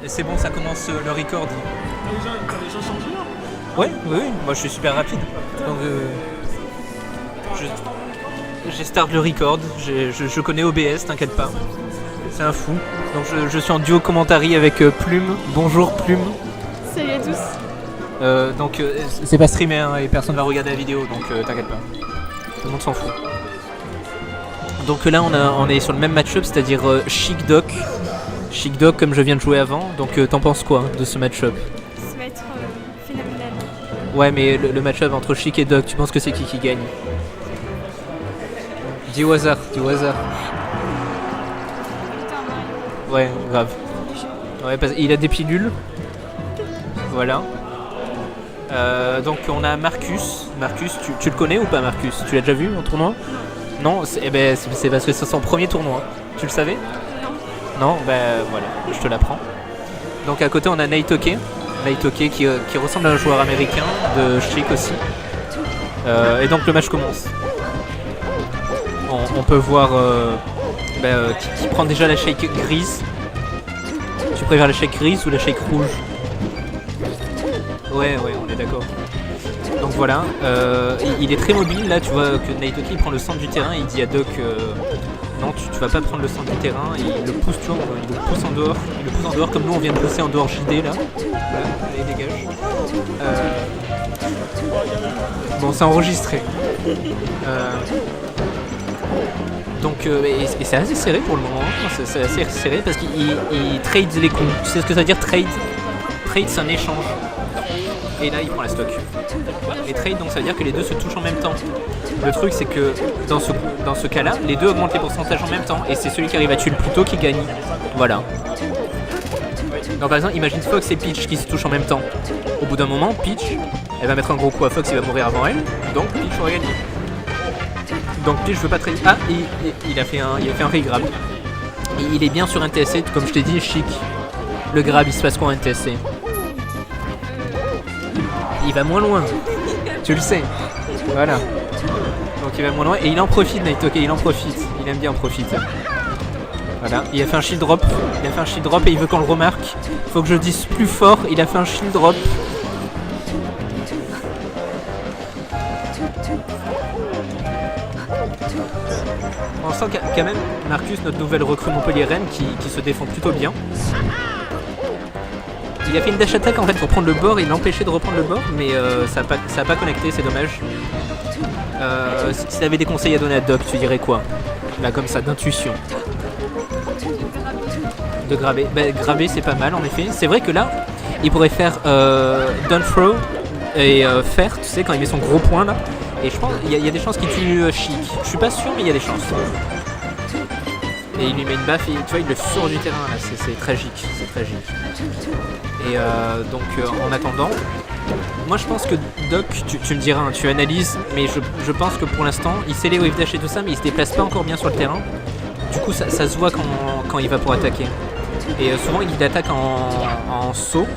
C'est bon, ça commence le record. T'as déjà changé là? Ouais, oui, moi je suis super rapide. Donc j'ai start le record, je connais OBS, t'inquiète pas. C'est un fou. Donc je suis en duo commentary avec Plume. Bonjour Plume. Salut à tous. Donc c'est pas streamé hein, et personne va regarder la vidéo, donc t'inquiète pas. Tout le monde s'en fout. Donc là on est sur le même match-up, c'est-à-dire Chic Doc. Chic Doc comme je viens de jouer avant, donc t'en penses quoi de ce match-up? Ça va être phénoménal. Ouais mais le match-up entre Chic et Doc, tu penses que c'est qui gagne? Dis au hasard, dis au hasard. Putain, Mario. Ouais, grave. Ouais, parce qu'il a des pilules. Voilà. Donc on a Marcus. Marcus, tu le connais ou pas Marcus? Tu l'as déjà vu en tournoi? Non, c'est parce que c'est son premier tournoi. Tu le savais? Non, ben voilà, je te l'apprends. Donc à côté on a Naitoke. Naitoke qui ressemble à un joueur américain de Chic aussi. Et donc le match commence. On peut voir qui prend déjà la shake grise. Tu préfères la shake grise ou la shake rouge? Ouais, on est d'accord. Donc voilà, il est très mobile là, tu vois que Naitoke il prend le centre du terrain et il dit à Doc non tu vas pas prendre le centre du terrain, et il le pousse, tu vois, il le pousse en dehors, comme nous on vient de bosser en dehors JD là. Voilà, allez dégage. Bon c'est enregistré. Donc et c'est assez serré pour le moment, c'est assez serré parce qu'il trade les coups. Tu sais ce que ça veut dire trade? Trade c'est un échange. Et là il prend la stock. Et trade donc ça veut dire que les deux se touchent en même temps. Le truc c'est que dans ce cas là, les deux augmentent les pourcentages en même temps et c'est celui qui arrive à tuer le plus tôt qui gagne. Voilà. Donc par exemple imagine Fox et Peach qui se touchent en même temps. Au bout d'un moment Peach elle va mettre un gros coup à Fox, il va mourir avant elle. Donc Peach aura gagné. Donc Peach veut pas trade. Ah il a fait un re-grab. Et il est bien sur un TSC comme je t'ai dit Chic. Le grab il se passe quoi en TSC? Il va moins loin, tu le sais. Voilà. Donc il va moins loin et il en profite Naitoke, il en profite. Il aime bien en profiter. Voilà, il a fait un shield drop. Et il veut qu'on le remarque. Faut que je dise plus fort, il a fait un shield drop. On sent quand même Marcus, notre nouvelle recrue montpelliéraine qui se défend plutôt bien. Il a fait une dash attack en fait pour prendre le bord et l'empêcher de reprendre le bord, mais ça a pas connecté, c'est dommage. Si tu avais des conseils à donner à Doc, tu dirais quoi? Là comme ça, d'intuition. De graber. Bah, graber c'est pas mal en effet. C'est vrai que là, il pourrait faire down throw et faire, tu sais, quand il met son gros point là. Et je pense qu'il y a des chances qu'il tue Chic. Je suis pas sûr mais il y a des chances. Et il lui met une baffe et tu vois il le sort du terrain là, c'est tragique, c'est tragique. Et donc en attendant, moi je pense que Doc, tu me diras, hein, tu analyses, mais je pense que pour l'instant il sait les wave dash et tout ça mais il se déplace pas encore bien sur le terrain. Du coup ça se voit quand il va pour attaquer. Et souvent il attaque en saut,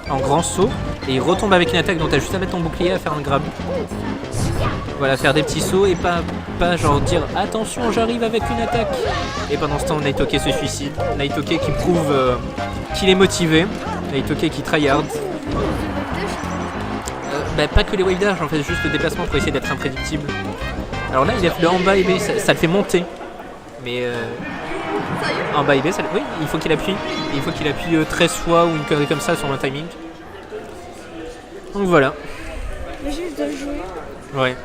en grand saut, et il retombe avec une attaque donc t'as juste à mettre ton bouclier à faire un grab. Voilà, faire des petits sauts et pas genre dire attention j'arrive avec une attaque. Et pendant ce temps Naitoke se suicide. Naitoke qui prouve qu'il est motivé. Naitoke qui tryhard. Pas que les wave dash en fait, juste le déplacement pour essayer d'être imprédictible. Alors là il a fait le en bas et B, ça le fait monter. Mais en bas et B, oui, il faut qu'il appuie. Il faut qu'il appuie 13 fois ou une connerie comme ça sur le timing. Donc voilà. Mais juste de jouer. Ouais.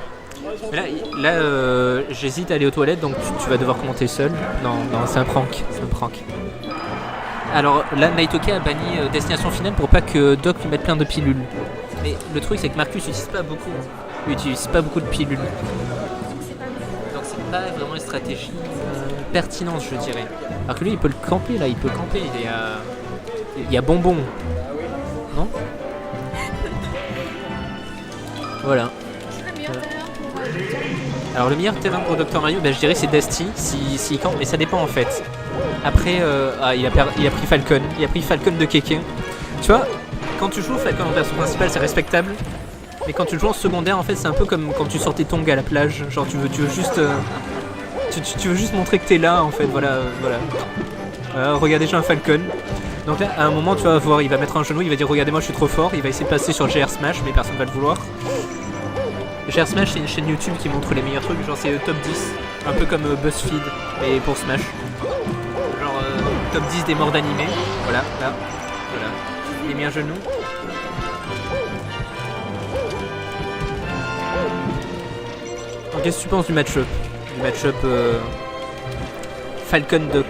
Mais là j'hésite à aller aux toilettes donc tu vas devoir commenter seul. Non, c'est un prank. Alors là Naitoke a banni destination finale pour pas que Doc lui mette plein de pilules. Mais le truc c'est que Marcus n'utilise pas beaucoup. Il utilise pas beaucoup de pilules. Donc c'est pas vraiment une stratégie pertinente je dirais. Alors que lui il peut le camper là, il y a bonbon. Non? Voilà. Alors le meilleur terrain pour Dr Mario, je dirais c'est Dusty, s'il campe, mais ça dépend en fait. Après, il a pris Falcon, de Keke. Tu vois, quand tu joues Falcon en version principale, c'est respectable. Mais quand tu joues en secondaire, en fait, c'est un peu comme quand tu sortais tongs à la plage. Genre tu veux juste tu veux juste montrer que t'es là, en fait, voilà. Regardez, j'ai un Falcon. Donc là, à un moment, tu vas voir, il va mettre un genou, il va dire regardez-moi, je suis trop fort. Il va essayer de passer sur GR Smash, mais personne va le vouloir. GR Smash, c'est une chaîne YouTube qui montre les meilleurs trucs, genre c'est top 10, un peu comme BuzzFeed, mais pour Smash. Genre top 10 des morts d'animé. Voilà, là, voilà. Il a mis un genou. Donc, qu'est-ce que tu penses du match-up? Du match-up Falcon Duck.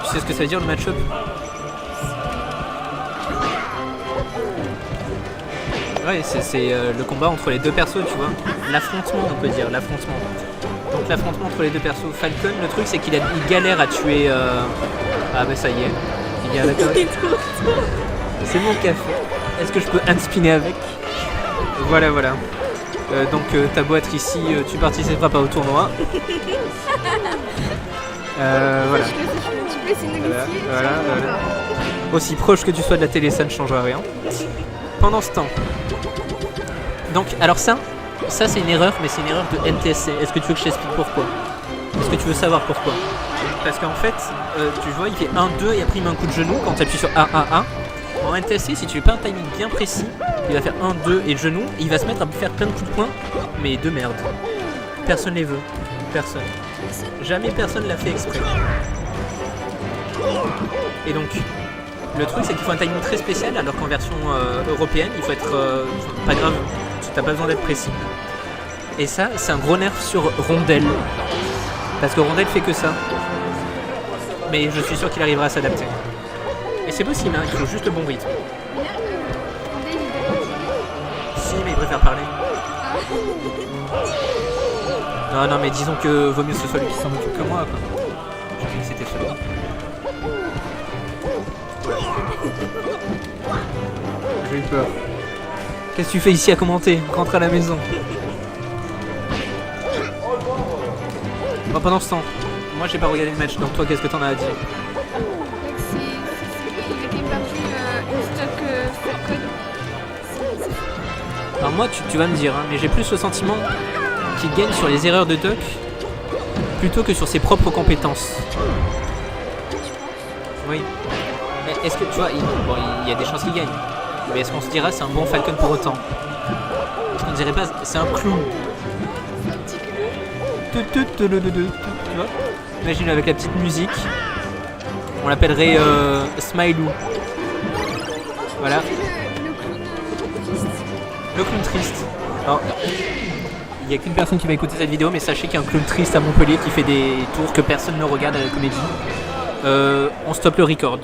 Tu sais ce que ça veut dire le match-up? Ouais, c'est le combat entre les deux persos, tu vois. L'affrontement, on peut dire, l'affrontement. Donc l'affrontement entre les deux persos. Falcon, le truc c'est qu'il galère à tuer... Ah bah ça y est. Il y a C'est mon café. Est-ce que je peux unspinner avec? Voilà, voilà. Donc t'as beau être ici, tu participeras pas au tournoi. Voilà. Tu peux essayer de négocier. Voilà. Aussi proche que tu sois de la télé, ça ne changera rien. Pendant ce temps. Donc, alors ça c'est une erreur, mais c'est une erreur de NTSC. Est-ce que tu veux que je t'explique pourquoi? Est-ce que tu veux savoir pourquoi? Parce qu'en fait, tu vois, il fait 1-2 et après il met un coup de genou quand tu appuies sur A1-1. En NTSC, si tu fais pas un timing bien précis, il va faire 1-2 et genou, et il va se mettre à faire plein de coups de poing, mais de merde. Personne les veut. Personne. Jamais personne l'a fait exprès. Et donc, le truc c'est qu'il faut un timing très spécial, alors qu'en version européenne, il faut être pas grave, t'as pas besoin d'être précis. Et ça, c'est un gros nerf sur Rondelle. Parce que Rondelle fait que ça. Mais je suis sûr qu'il arrivera à s'adapter. Et c'est possible, hein, il faut juste le bon rythme. Si, mais il préfère parler. Non, mais disons que vaut mieux que ce soit lui qui s'en occupe que moi, quoi. J'ai cru que c'était celui. J'ai eu peur. Qu'est-ce que tu fais ici à commenter? Rentre à la maison. Bon, pendant ce temps, moi j'ai pas regardé le match, donc toi qu'est-ce que t'en as à dire? Il a perdu une stock Falcon. Alors moi tu vas me dire, hein, mais j'ai plus le sentiment qu'il gagne sur les erreurs de Duck plutôt que sur ses propres compétences. Oui. Mais est-ce que tu vois, il y a des chances qu'il gagne. Mais est-ce qu'on se dira c'est un bon Falcon pour autant? On dirait pas, c'est un clou. Tu vois? Imagine avec la petite musique. On l'appellerait Smiley. Voilà. Le clown triste. Alors, il n'y a qu'une personne qui va écouter cette vidéo, mais sachez qu'il y a un clown triste à Montpellier qui fait des tours que personne ne regarde à la comédie. On stoppe le record.